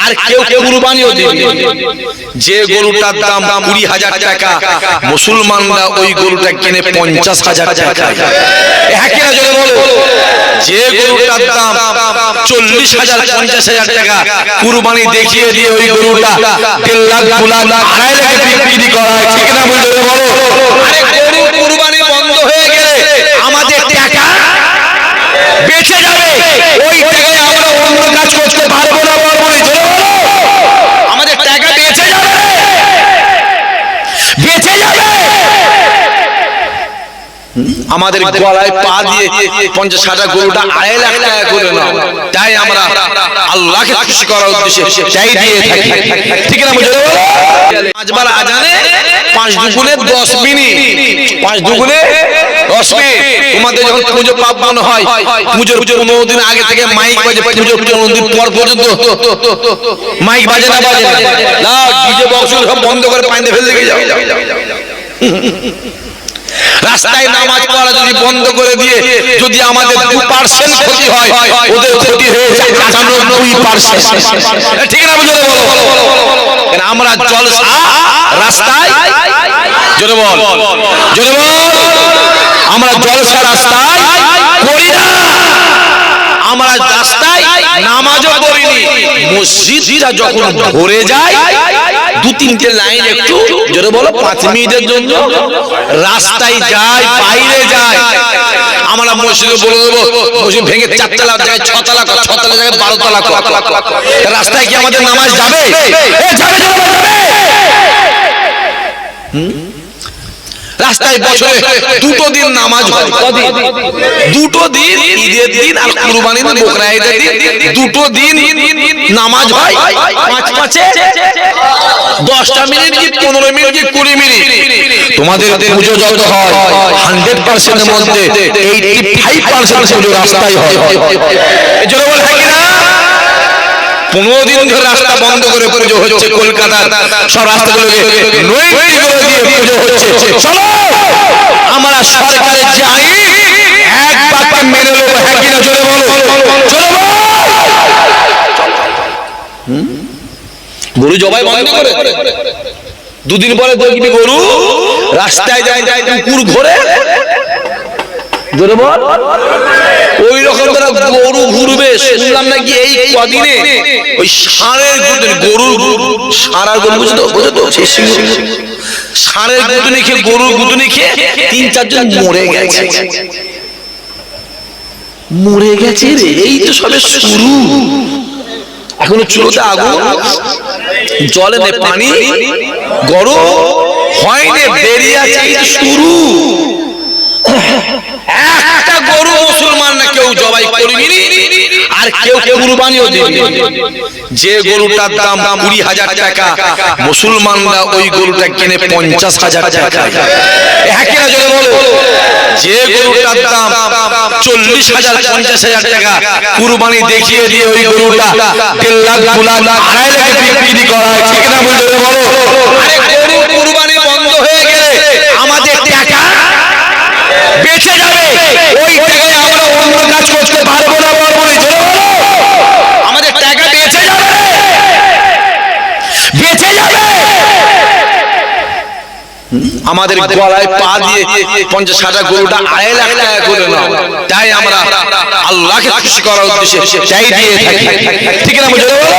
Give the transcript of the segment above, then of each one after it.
আর কেউ কেউ কুরবানিও দিবে। যে গরুটার দাম 20,000 টাকা, মুসলমানরা ওই গরুটা কিনে 50,000 টাকা। হ্যাঁ কিনা জোরে বলো। যে গরুটার দাম 40,000 50,000 টাকা, কুরবানি দেখিয়ে দিয়ে ওই গরুটা 1.5 লাখ 2 লাখ 2.5 লাখে বিক্রি করা হয়, ঠিক না বলে বলো। আরে গরু কুরবানি বন্ধ হয়ে গেলে আমাদের টাকা বেঁচে যাবে, ওই টাকায় আমরা অন্য কাজ করতে পারবো না, পারবো না, জোরে বলো। আমাদের টাকা বেঁচে যাবে, বেঁচে যাবে। আমাদের গলায় পা দিয়ে 50-60 গরুটা 2.5 লাখ টাকা করে নাও, তাই আমরা আল্লাহকে খুশি করার উদ্দেশ্যে চাই দিয়ে থাকি, ঠিক না বুঝলে বলো। পাঁচবার আজানে 5 দুগুণে 10 মিনিট, 5 দুগুণে 10 মিনিট। তোমাদের যখন পুজো পার্বণ হয়, পুজোর 15 দিন আগে থেকে মাইক বাজে, পুজোর 15 দিন পর পর্যন্ত মাইক বাজে না বাজে না, ডিজে বক্স সব বন্ধ করে পানিতে ফেলে দিয়ে যাও। রাস্তায় নামাজ পড়া যদি বন্ধ করে দিয়ে যদি আমাদের 2% ক্ষতি হয়, ওদের ক্ষতি হয়ে যায় 95%, ঠিক না বুঝলে বলো। কারণ আমরা জলসা রাস্তায়, জোরে বল, জোরে বল, আমরা জলসা রাস্তায় করি না, আমরা রাস্তায় নামাজও পড়িনি। মসজিদটা যখন ভরে যায় 2-3টে লাইন একটু জোরে বলো 5 মিনিটের জন্য রাস্তায় যায়, বাইরে যায়, আমরা মসজিদে বলে দেবো মসজিদ ভেঙে 4 তলা জায়গায় 6 তলা, 6 তলা জায়গায় 12 তলা। রাস্তায় কি আমাদের নামাজ যাবে? যাবে, যাবে। রাস্তায় বছরে 2টো দিন নামাজ হয়, 2টো দিন, ঈদের দিন আর কুরবানির দিন, বকরা ঈদের দিন, 2টো দিন নামাজ হয়। 5-5-এ 10টা মিনিট কি 15 মিনিট কি 20 মিনিট। তোমাদের পুজো যত হয় 100% এর মধ্যে 85% পুজো রাস্তায় হয়। এজন্য বল হয় কিনা? 15 দিন ধরে রাস্তা বন্ধ করে পুজো হচ্ছে, কলকাতার সব রাস্তাগুলোকে নৈতিক করে দিয়ে পুজো হচ্ছে। চলো আমরা সরকারের যে আইন এক বাক্যে মেনে নেব, হ্যাঁ কিনা জোরে বলো, চলো। গরু জবাই বন্ধ করে 2 দিন পরে দেখবি গরু রাস্তায় যায়, কুকুর ঘোরে, জোরে বল। ওই রকম তারা গরু ঘুরবে। শুনলাম নাকি এই কদিনে ওই ষাঁড়ের গরুর সারা গরু বুঝতো তো, ষাঁড়ের গুতুনি খেয়ে, গরুর গুতুনি খেয়ে 3-4 জন মরে গেছে, মরে গেছে রে। এই তো সবে শুরু, এখনো চুলোতে আগুন, জলে নে পানি গরম হয়নি, বেরিয়ে আছে, এই শুরু। একটা গরু মুসলমান না কেউ জবাই করিনি, আর কেউ কেউ কুরবানিও দিবে। যে গরুটার দাম 20,000 টাকা, মুসলমানরা ওই গরুটা কিনে 50,000 টাকা। হ্যাঁ কিনা জোরে বলো। যে গরুটার দাম 40,000 50,000 টাকা, কুরবানি দেখিয়ে দিয়ে ওই গরুটা 1.5 লাখ 2 লাখ 2.5 লাখে বিক্রি করা হয়, ঠিক না বলে বলো। আরে গরু কুরবানি বন্ধ হয়ে গেলে আমাদের টাকা বেঁচে যাবে, ওই টাকায় আমরা অন্য কাজ করতে পারবো না, পারবো না, জোরে বলো। আমাদের টাকা বেঁচে যাবে, বেঁচে যাবে। আমাদের গলায় পা দিয়ে 50-60 গরুটা 2.5 লাখ টাকা করে নাও, তাই আমরা আল্লাহকে খুশি করার উদ্দেশ্যে চাই দিয়ে থাকি, ঠিক না বুঝলে বলো।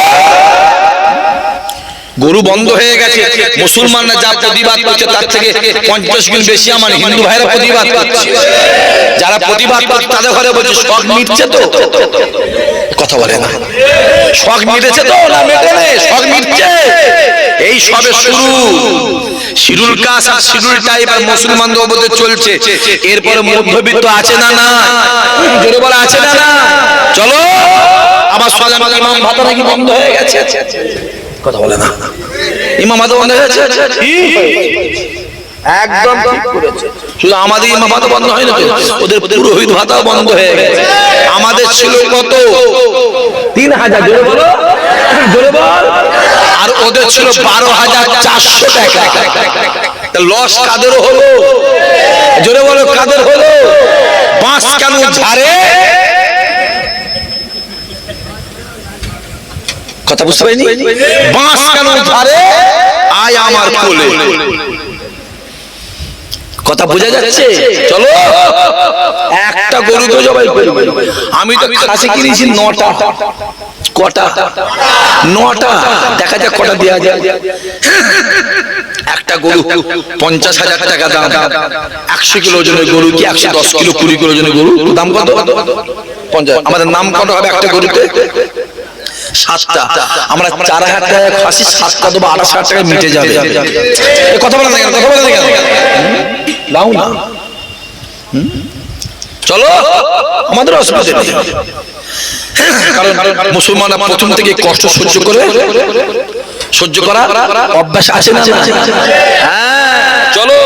গরু বন্ধ হয়ে গেছে, মুসলমানরা যা প্রতিবাদ করছে তার থেকে 50 গুণ বেশি আমার হিন্দু ভাইরা প্রতিবাদ করছে। যারা প্রতিবাদ করছে তাদের ঘরে বলছে শখ মিটছে তো, কথা বলে না, শখ মিটেছে তো না মেটে নেই, শখ মিটছে। এই সবে শুরু, শিরুল কাস আর শিরুল টাইপ আর মুসলমানদের মধ্যে চলছে। এরপরে মধ্যবিত্ত আছে না, না জোরে বলা আছে না, না। চলো আবার সালাম ইমাম ভাতা নাকি বন্ধ হয়ে গেছে, কথা বলে না, ইমাম ভাতা বন্ধ হয়ে গেছে, একদম ঠিক করেছে। শুধু আমাদের ইমাম ভাতা বন্ধ হয় না, ওদের পুরোহিত ভাতাও বন্ধ হয়ে গেছে। আমাদের ছিল কত? 3,000, জোরে বলো, জোরে বল। আর ওদের ছিল 12,400 টাকা। লস কাদের হলো? জোরে বলো, কাদের হলো? বাঁশ কেন ঝাড়ে? কথা বুঝতে পারিনি? বাঁশ কেন ধারে আয় আমার কোলে, কথা বোঝা যাচ্ছে? চলো একটা গরু তো জবাই করবে। আমি তো খাসি কিনেছি 9টা। কটা? 9টা। দেখা যাক কটা দেওয়া যায়। একটা গরু 50,000 টাকা দাম। 100 কিলো ওজনের গরু কি 110 কিলো 20 কিলো ওজনের গরু দাম কত? 50। আমাদের নাম কত হবে একটা গরুতে? 7টা। আমরা 4,000 টাকা খাসি 7টা দেবো, 28,000 টাকা মিটে যাবে। কথা বলেন না কেন? কথা বলেন না কেন? দাও না। চলো আমাদের অসুবিধা নেই, কারণ মুসলমানরা প্রথম থেকে কষ্ট সহ্য করে, সহ্য করা অভ্যাস আছে না? হ্যাঁ চলো।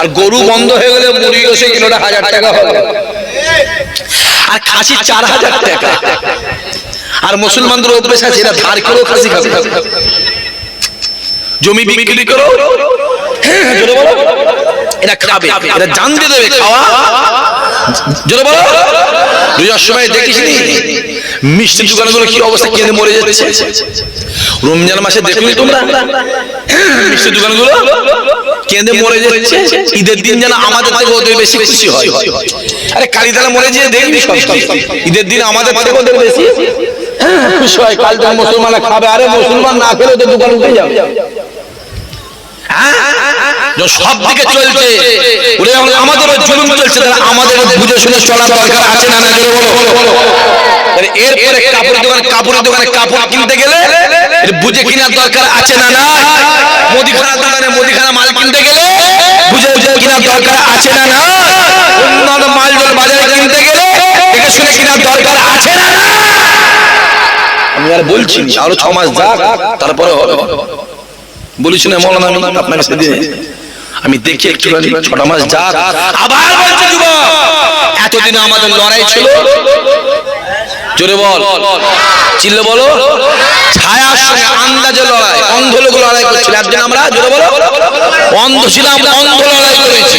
আর গরু বন্ধ হয়ে গেলে মুরগিও সেই কিলোটা 1000 টাকা হবে, আর খাসি 4,000 টাকা। আর মুসলমানদের অভ্যাস আছে এরা ধার করেও খাসি খাবে, জমি বিক্রি করো এরা খাবে, এরা জানতে দেবে খাওয়া। জোরে বলো। রোজার সময় দেখিসনি মিষ্টি দোকানগুলো কি অবস্থা, কেঁদে মরে যাচ্ছে? রমজান মাসে দেখলি তোমরা মিষ্টি দোকানগুলো কেঁদে মরে যাচ্ছে? ঈদের দিন যেন আমাদের থেকে ওদের বেশি খুশি হয়। আরে কালীতলা মরে যেয়ে দেখবি সব ঈদের দিন আমাদের থেকে ওদের বেশি খুশি হয়। কাল যখন মুসলমানরা খাবে, আরে মুসলমান না খেলে তো দোকান উঠে যাবে। সব দিকে চলছে আমাদেরও জুলুম চলছে, আমাদের বুঝে শুনে চলা দরকার আছে না? এরপরে কাপড়ের দোকানে কাপড় কিনতে গেলে বুঝে কেনার দরকার আছে না? মুদিখানার দোকানে মুদিখানা মাল কিনতে গেলে বুঝে কেনার দরকার আছে না? অন্যান্য মাল বাজারে কিনতে গেলে দেখে শুনে কেনার দরকার আছে না? আমি আর বলছি আরো 6 মাস যাক তারপরে হবে। বলিস না মৌলানা আমি আপনাকে সেদিন আমি দেখি একটুখানি 6টা মাস যাক। আবার বলছে যুবক এতদিন আমাদের লড়াই ছিল, জোরে বল, চিল্লে বলো, ছায়ার সঙ্গে আন্দাজে লড়াই, অন্ধ লোক লড়াই করছিল। একদিন আমরা জোরে বলো অন্ধ ছিলাম, অন্ধ লড়াই করেছি।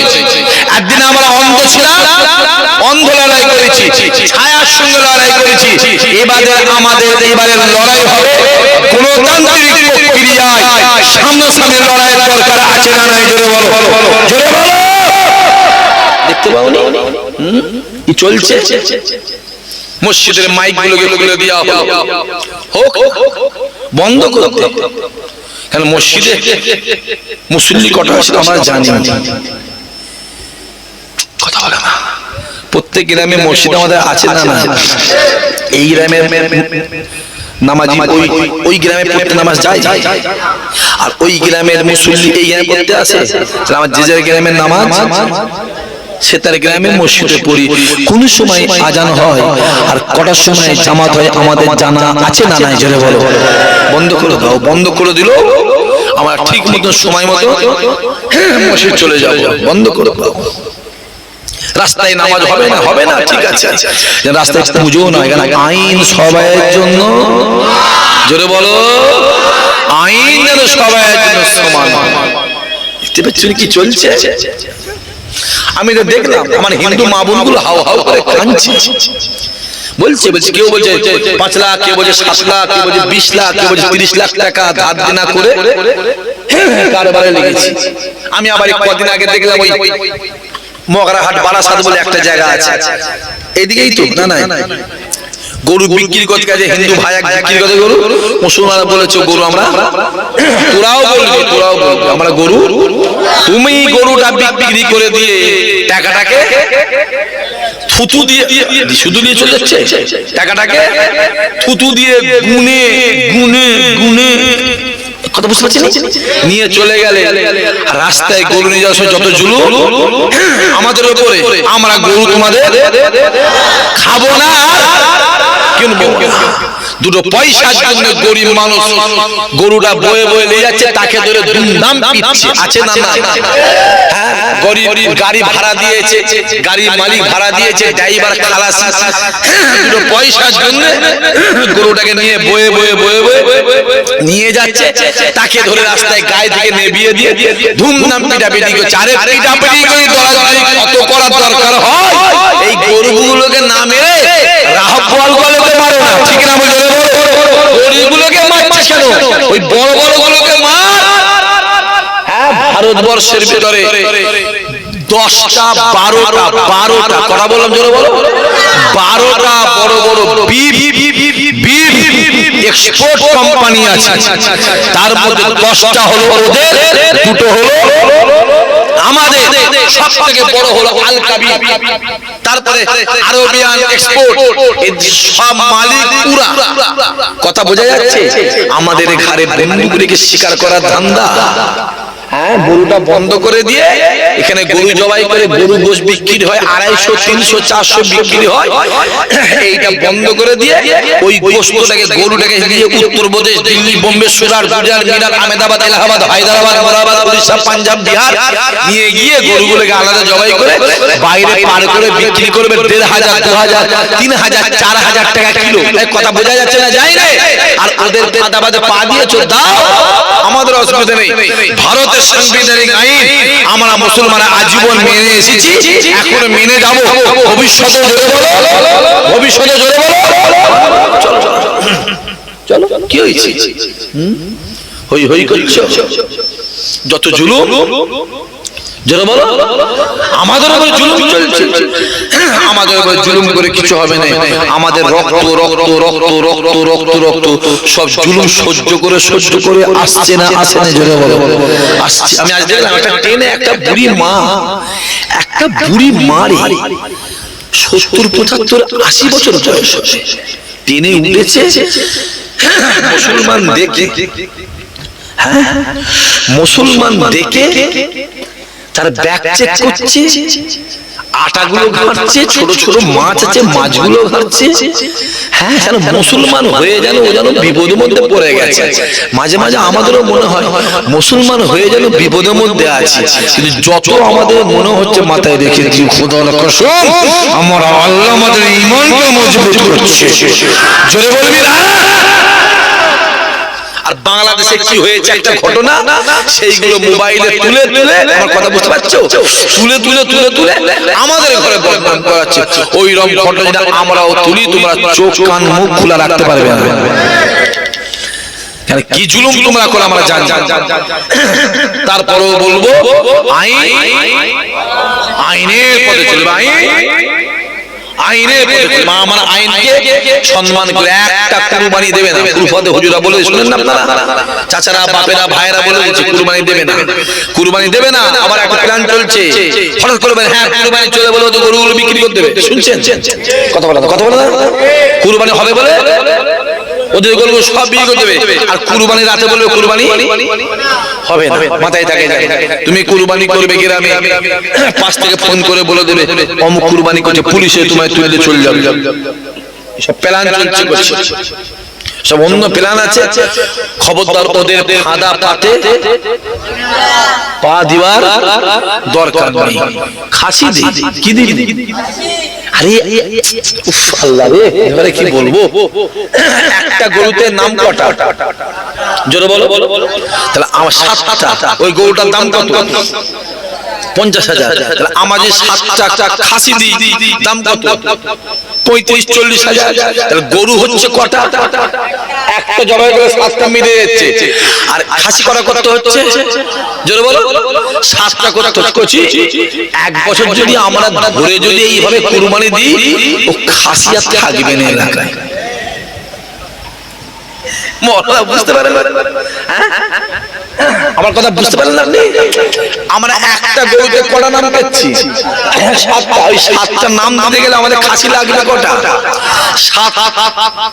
একদিন আমরা অন্ধ ছিলাম, অন্ধ লড়াই করেছি, ছায়ার সঙ্গে লড়াই করেছি। এবারে আমাদের এবারের লড়াই হবে গণতান্ত্রিক প্রক্রিয়ায়, সামনাসামনি লড়াইয়ের দরকার আছে না নাই? জোরে বলো, জোরে বলো। দেখতে পাওনি কি চলছে? মসজিদের মাইক গুলো দেওয়া হলো, হোক বন্ধ করতে। কেন মসজিদে মুসল্লি কটা আছে আমরা জানি না, কথা বলে না। প্রত্যেক গ্রামে মসজিদ আমাদের আছে না? এই গ্রামে নামাজি ওই গ্রামে পড়তে নামাজ যায়, আর ওই গ্রামের মুসল্লি এই গ্রামে পড়তে আসে। আমার যে যে গ্রামের নামাজ সে তার গ্রামে মসজিদে পড়ি। কোন সময় আজান হয় আর কটার সময় জামাত হয় আমাদের জানা আছে না নাই? জোরে বলো। বন্ধ করে দাও। বন্ধ করে দিল আমরা ঠিক মতো সময় মতো মসজিদ চলে যাব। বন্ধ করে দাও। রাস্তায় নামাজ হবে না? হবে না, ঠিক আছে। রাস্তায় পুজো না, এখানে আইন সবাইয়ের জন্য, জোরে বলো, আইন যেন সবাইয়ের জন্য সমান। দেখতে পাচ্ছেন কি চলছে? আমি তো দেখলাম আমার হিন্দু মা বোনগুলো হাও হাও করে কাঁদছে। বলছে কেউ বলছে 5 লাখ, কেউ বলছে 7 লাখ, কেউ বলছে 20 লাখ, কেউ বলছে 30 লাখ টাকা ধার দেনা করে কারবারে লেগেছে। আমি আবার কদিন আগে দেখলাম ওই মগরাহাট বারাসাত বলে একটা জায়গা আছে, এদিকেই তো না গরু বিক্রি করতে গেছে হিন্দু ভাই এক বিক্রি করতে গরু, মুসলমানরা বলেছে গরু আমরা, তোরাও বলবি আমরা গরু, তুমি গরুটা বিক্রি করে দিয়ে টাকাটাকে থুতু দিয়ে শুধু দিয়ে চলে যাচ্ছে, টাকাটাকে থুতু দিয়ে গুনে গুনে গুনে, কথা বুঝতে পারছি নিয়ে চলে গেলে। রাস্তায় গরু নিয়ে যাওয়ার সময় যত জুলুম আমাদের উপরে, আমরা গরু তোমাদের খাবো না, কিনবো। দুটো পয়সার জন্য গরিব মানুষ গরুটা বয়ে বয়ে নিয়ে যাচ্ছে, তাকে ধরে দুমদাম পিটছে, আছে না? গরিব গাড়ি ভাড়া দিয়েছে, গাড়ির মালিক ভাড়া দিয়েছে, ড্রাইভার খালাসি, দুটো পয়সার জন্য গরুটাকে নিয়ে বয়ে বয়ে বয়ে বয়ে নিয়ে যাচ্ছে, তাকে ধরে রাস্তায় গায়ে থেকে নেবিয়ে দিয়ে ধুমধাম পিটাপিটি করছে। আরে পিটাপিটি করে দরাদরি কত করার দরকার হয়? এই গরুগুলোকে না মেরে রাহব বল বলতে পারো না, ঠিক না? গরুগুলোকে ওই বড় বড় গুলোকে মার। হ্যাঁ, ভারতবর্ষের ভিতরে 10টা 12টা কথা বললাম জোরে বলো, 12টা বড় বড় বিফ এক্সপোর্ট কোম্পানি আছে। তার মধ্যে 10টা হলো ওদের, 2টো হলো আমাদের। সবথেকে বড় হলো আল কাবির, তারপরে আরবিয়ান এক্সপোর্ট। এই সব মালিক পুরা। কথা বোঝা যাচ্ছে? আমাদের ঘরে বন্দুক রেখে শিকার করার ধান্দা। হ্যাঁ, গরুটা বন্ধ করে দিয়ে এখানে গরু জবাই করে গরু গোশ বিক্রি হয়, 250, 300, 400 বিক্রি হয়। এইটা বন্ধ করে দিয়ে ওই গোশটাকে গরুটাকে নিয়ে উত্তরপ্রদেশ, দিল্লি, বোম্বে, সুরাট, গুজরাট, মিরাট, আহমেদাবাদ, এলাহাবাদ, হায়দ্রাবাদ, মোরাবাদ, উড়িষ্যা, পাঞ্জাব, বিহার নিয়ে গিয়ে গরুগুলোকে আলাদা জবাই করে বাইরে পার করে বিক্রি করবে 1500, 2000, 3000, 4000 টাকা কিলো। কথা বোঝা যাচ্ছে না? যায় না। আর ওদের ফাঁদাবাদে পা দিয়েছো, দাও, আমাদের অসুবিধা নেই। ভারতের সাংবিধানিক আইন আমরা মুসলমানরা আজীবন মেনে এসেছি, এখন মেনে যাব, ভবিষ্যতে জোরে বলো, ভবিষ্যতে জোরে বলো। চলো চলো, কি হয়েছে? হই হই করছো, যত জুলুম, জোরে বলো। আমাদের উপরে জুলুম চলছে, আমাদের উপরে জুলুম করে কিছু হবে না। আমাদের রক্ত রক্ত রক্ত রক্ত রক্ত রক্ত সব জুলুম সহ্য করে আসছে না, আসে না, জোরে বলো আসছে। আমি আজ দেখলাম একটা ট্রেনে একটা বুড়ি মারে 70, 75, 80 বছর বয়স, ট্রেনে উঠেছে। মুসলমান দেখে, মুসলমান দেখে তার ব্যাগ চেক করছে, আটাগুলো ঘাটছে, ছোট ছোট মাছ আছে, মাছগুলো ঘাটছে। হ্যাঁ, যেন মুসলমান হয়ে যেন ও যেন বিপদের মধ্যে পড়ে গেছে। মাঝে মাঝে আমাদেরও মনে হয় মুসলমান হয়ে যেন বিপদের মধ্যে আছে, কিন্তু যত আমাদের মনে হচ্ছে মাথায় রেখে দিই, খোদার কসম আমার আল্লাহ আমাদের ঈমানকে মজবুত করছে। জোরে বলবি না? আর বাংলাদেশে কি হয়েছে একটা ঘটনা, সেইগুলো মোবাইলে তুলে তুলে, আমার কথা বুঝতে পারছো, তুলে তুলে তুলে তুলে আমাদের ঘরে বদনাম করাচ্ছে। ওই রকম ঘটনা আমরাও তুলি, তোমরা চোখ কান মুখ খোলা রাখতে পারবে না। কি জুলুম তোমরা করো আমরা জানি। তারপরেও বলবো আইনের পথে চলবে, আইনের আমার আইনকে সম্মান করে। একটা কুরবানি দেবে না, কুরবানি হুজুরা বলে শুনেন না আপনারা, চাচারা, বাপেরা, ভাইরা বলে দিচ্ছে কুরবানি দেবে না, কুরবানি দেবে না। আবার একটা প্ল্যান চলছে, হঠাৎ করে হ্যাঁ কুরবানি চলে বলে তো গরুগুলো বিক্রি করে দেবে। শুনছেন কথা বলা, কথা বলা, কুরবানি হবে বলে ওদের গরুগুলো সব বিক্রি করে দেবে, আর কুরবানি রাতে বলবে কুরবানি হবে না। মাথায় থাকে, তুমি কুরবানি করবে গ্রামে, পাশ থেকে ফোন করে বলে দেবে অমুক কুরবানি করছে, পুলিশে তোমায় তুলে দিয়ে চলে যাবে। সব প্ল্যান চলছে, সব অন্য প্ল্যান আছে। খবরদার ওদের ফাঁদা পাতে পা দিবার দরকার নেই। খাসি দি কি দিবি? আরে আল্লাহ রে, এবারে কি বলবো? একটা গরুতে নাম কটা? জোরে বলো। তাহলে আমার 7টা, ওই গরুটার দাম কত? 50,000। তাহলে আমাদের 7টা খাসি দিই, দাম কত? 35-40,000। তাহলে গরু হচ্ছে কটা? একটা জবাই করে 7টা মিলে যাচ্ছে। আর খাসি করা কত হচ্ছে? জোরে বলো। 7টা করছি। 1 বছর যদি আমরা ধরে যদি এইভাবে কুরবানি দিই, ও খাসি আর থাকবে না এলাকায়। বুঝতে পারেন আমার কথা? বুঝতে পারলেন আপনি? আমরা একটা গরুতে কটা নাম পেয়েছি? 7টা। ওই 7টা নাম দিতে গেলে আমাদের খাসি লাগবে কটা? 7।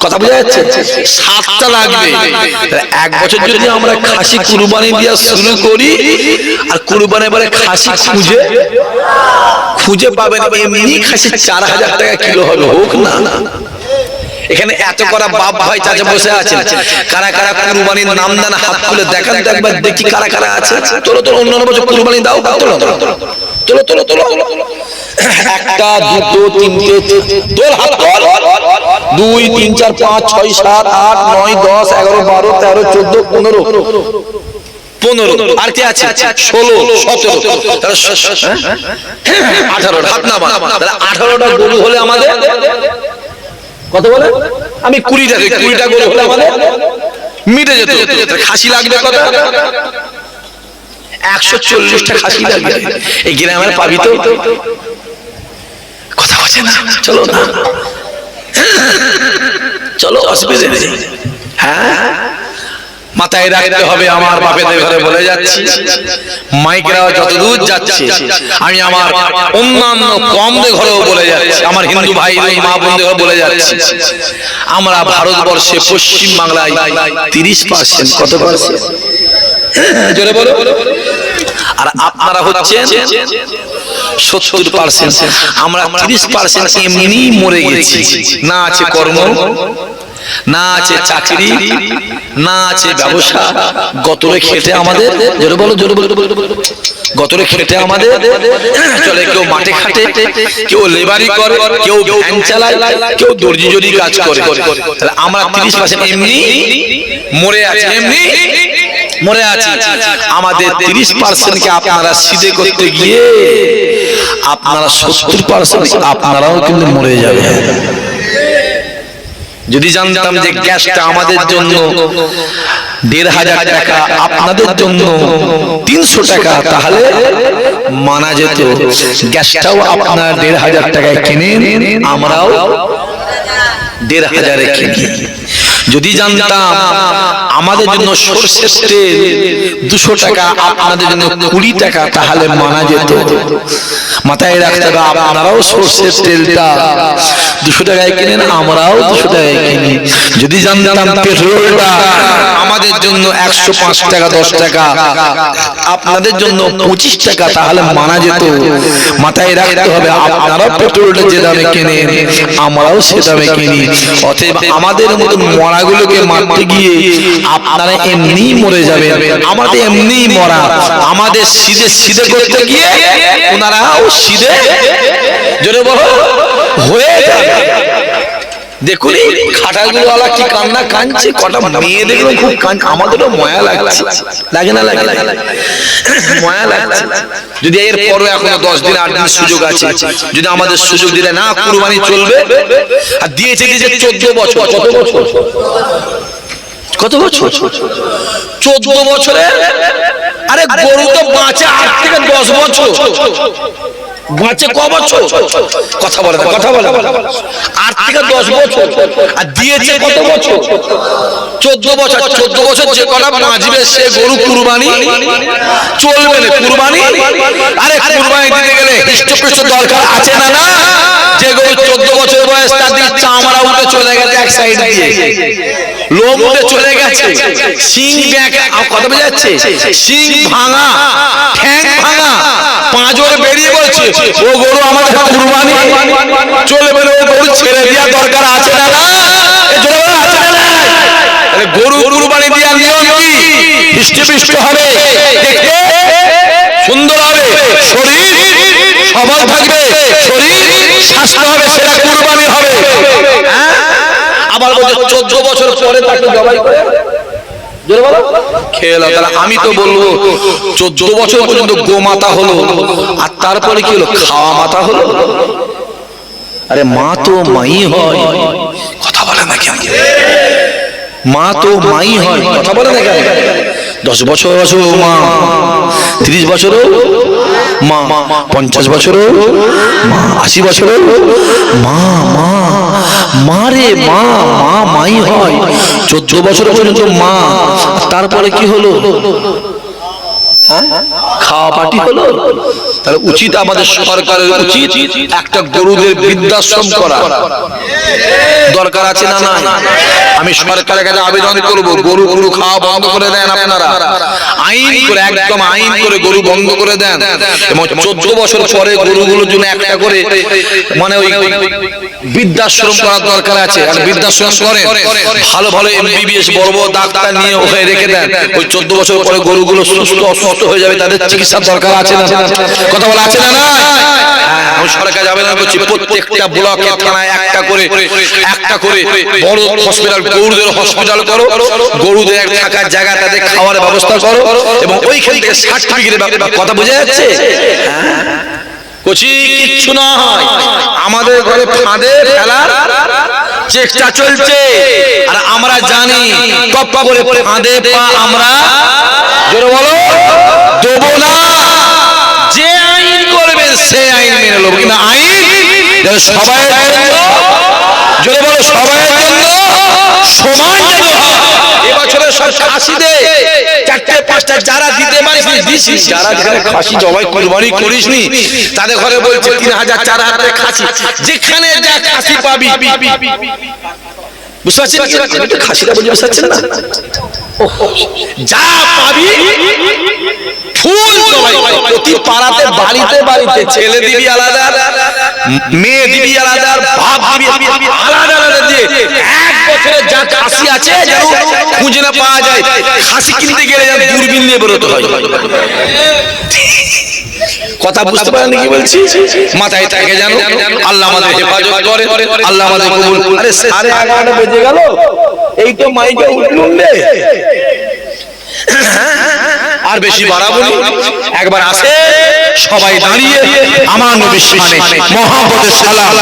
কথা বোঝা যাচ্ছে? 7টা লাগবে। 1 বছর যদি আমরা খাসি কুরবানি দেওয়া শুরু করি, আর কুরবানি এবারে খাসি খুঁজে পাবেন, এমনি খাসি 4000 টাকা কিলো হবে, হোক না। এখানে এত করা বাপ ভাই চাচা বসে আছেন, কারা কারা কুরবানির নাম দেন হাত তুলে দেখান তো একবার দেখি কারা কারা আছে। তোলো অন্যান্য বছর কুরবানি দাও, তোলো তোলো তোলো তোলো। 1টা 2টো 3টে তোল, হাত তোল। 2 3 4 5 6 7 8 9 10 11 12 13 14 15 আর কি আছে? 16 17 18 হাত নামা। তাহলে 18টা গরু হলে আমাদের কত বলে? আমি 20টা গরু হলে আমাদের মিটে যেত। খাসি লাগবে কত? 140টা খাসি লাগবে। এই গ্রামের পাবি তো? কথা বলছে না, চলো না, চলো, অসুবিধা নেই। হ্যাঁ, মাথায় রাখতে হবে। আমার বাপেদের ঘরে বলে যাচ্ছি, মাইকরা যতদূর যাচ্ছে, আমি আমার অন্যান্য কমদের ঘরেও বলে যাচ্ছি, আমার হিন্দু ভাই মা বোনদের ঘরে বলে যাচ্ছি, আমরা ভারতবর্ষে পশ্চিম বাংলায় 30%, কত পার্সেন্ট জোরে বলো, আর আপনারা হচ্ছেন 70%। আমরা 30% এমনি মরে গেছি। না আছে কর্ম, না আছে চাকরি, না আছে ব্যবসা। গতরে খেটে আমাদের, জোরে বলো, জোরে বলো, গতরে খেটে আমাদের চলে। কেউ মাঠে খাটে, কেউ লেবারি করে, কেউ ভ্যান চালায়, কেউ দর্জি জরি কাজ করে। তাহলে আমরা 30% এমনি মরে আছি, এমনি মরে আছি। আমাদের 30% কে আপনারা সিধে করতে গিয়ে আপনারা 70% আপনারাও কিন্তু মরে যাবে। যদি জানতাম যে গ্যাসটা আমাদের জন্য 1500 টাকা, আপনাদের জন্য 300 টাকা, তাহলে মানা যেত। গ্যাসটাও আপনারা 1500 টাকায় কিনেন, আমরাও 1500 কিনি। যদি জানতাম আমাদের জন্য সরষের তেল 200 টাকা, আপনাদের জন্য 20 টাকা, তাহলে মানা যেত। মাথায় রাখতে হবে, আপনারাও সরষের তেলটা 200 টাকায় কিনেন, আমরাও 200 টাকায় কিনি। যদি জানতাম পেট্রোলটা আমাদের জন্য 105 টাকা 10 টাকা, আপনাদের জন্য 25 টাকা, তাহলে মানা যেত। মাথায় রাখতে হবে, আপনারাও পেট্রোলটা যে দামে কেনেন, আমরাও সে দামে কিনি। অতএব আমাদের মতন মরাগুলোকে মারতে গিয়ে আপনারা এমনি মরে যাবেন। আমাদের এমনি মরা, আমাদের সিধে সিধে করতে গিয়ে ওনারাও সিধে, জোরে বলো, হয়ে যাবে। দেখুন খাটাগুলো ওয়ালা কি কান্না কাঁদছে, কটা মেয়ে দেখবেন খুব কাঁদছে, আমাদেরও মায়া লাগছে, লাগে না? লাগে, মায়া লাগছে। যদি এর পরও এখনো 10 দিন 8 দিন সুযোগ আছে, যদি আমাদের সুযোগ দিলে না কুরবানি চলবে। আর দিয়েছে যে 14 বছর, কত বছর? 14 বছরে। আরে গরু তো বাঁচে 8 থেকে 10 বছর, বাঁচে ক বছর? কথা বলে, কথা বলে, 8 থেকে 10 বছর। আর দিয়েছে কত বছর? 14 বছর। 14 বছর যে কটা বাঁচবে সে গরু কুরবানি চলবে না। কুরবানি, আরে কুরবানি দিতে গেলে হৃষ্টপুষ্ট দরকার আছে না? না, যে গরু 14 বছর বয়স, তার দিকে চামড়া উঠে চলে গেছে এক সাইড দিয়ে, লোম উঠে চলে গেছে, শিং ব্যাকা, কথা বোঝা যাচ্ছে, শিং ভাঙা, ঠ্যাং ভাঙা, পাঁজর বেরিয়ে বলছে ও গরু আমাদের কুরবানি চলবে না, ও গরু ছেড়ে দেওয়া দরকার আছে না? না, আছে না? গরু কুরবানি দেওয়ার নিয়ম কি? হৃষ্টপুষ্ট হবে, দেখতে সুন্দর হবে, শরীর সবল থাকবে, শরীর স্বাস্থ্য হবে, সেটা কুরবানি হবে। আবার বলছে 14 বছর পরে তাকে জবাই করে খেলো। তাহলে আমি তো বলবো 14 বছর পর্যন্ত গোমাতা হলো, আর তারপরে কি হলো? খাওয়া মাতা হলো। আরে মা তো মাই হয়, কথা বলে না কেন? মা তো মাই হয়, কথা বলে না কেন? 10 বছর মা, 30 বছরও মা, 50 বছরও মা, 80 বছরও মা। মা মারে, মা মা মাই হয় 14 বছর পর্যন্ত মা। তারপরে কি হলো? খাওয়া পার্টি হলো। তাহলে উচিত আমাদের সরকারের উচিত একটা গরুদের বৃদ্ধাশ্রম করা দরকার আছে না? না, আমি সরকারের কাছে আবেদন করব, গরু খাওয়া বন্ধ করে দেন আপনারা, আইন করে, একদম আইন করে গরু বন্ধ করে দেন। এবং 14 বছর পরে গরুগুলোর জন্য একটা করে মানে ওই বৃদ্ধাশ্রম করার দরকার আছে। আর বৃদ্ধাশ্রম করেন, ভালো ভালো MBBS বড় বড় ডাক্তার নিয়ে ওখানে রেখে দেন। ওই 14 বছর পরে গরুগুলো সুস্থ অসুস্থ হয়ে যাবে, তাদের চিকিৎসার দরকার আছে না? কথা বলা আছে না? না, আমি সরকার আবেদন করছি, প্রত্যেকটা ব্লকে থানায় একটা করে বড় হসপিটাল, গরুদের হসপিটাল করো, গরুদের থাকার জায়গা, তাদের খাওয়ার ব্যবস্থা করো, এবং ওইখান থেকে সার্টিফিকেট, কথা বোঝা যাচ্ছে? কিচ্ছু না হয় আমাদের ঘরে ফাঁদে ফেলার চেষ্টা চলছে, আর আমরা জানি টপ্পা করে ফাঁদে পা আমরা জোরে বলো দেবো না। যে আইন করবে সে আইন মেনে নেব, কিন্তু আইন সবাই জোরে বলো সবাই জন্য সমান যেন হয়। এবছরে সব খাসিদের 4টে 5টা যারা দিতে পারিস দিছি, যারা যেখানে খাসি জবাই কুরবানি করিসনি তাদের ঘরে বলছে 3000 4000 খাসি, যেখানে যা খাসি পাবি বুঝতে পারছেন কি খাসিটা বুঝতে পারছেন না, যা পাবি ফুল জবাই। প্রতি পাড়াতে বাড়িতে বাড়িতে ছেলে দিবি আলাদা, মেয়ে দিবি আলাদা, বাপ দিবি আলাদা আলাদা দিয়ে 1 বছরে যা খাসি আছে যেন খুঁজে না পাওয়া যায়। খাসি কিনতে গেলে যেন দূরবীন নিয়ে বেরোতে হয়। কথা বুঝতে পারেন কি বলছি? মাথায় থাকে জানো, আল্লাহ আমাদের হেফাজত করে, আল্লাহ আমাদের কবুল। আরে 11:30 বেজে গেল, এই তো মাইকে উঠলুম রে। আর বেশি বাড়াবো না, একবার আসে সবাই দাঁড়িয়ে আমার নবীর শানে মহব্বতের সালাম।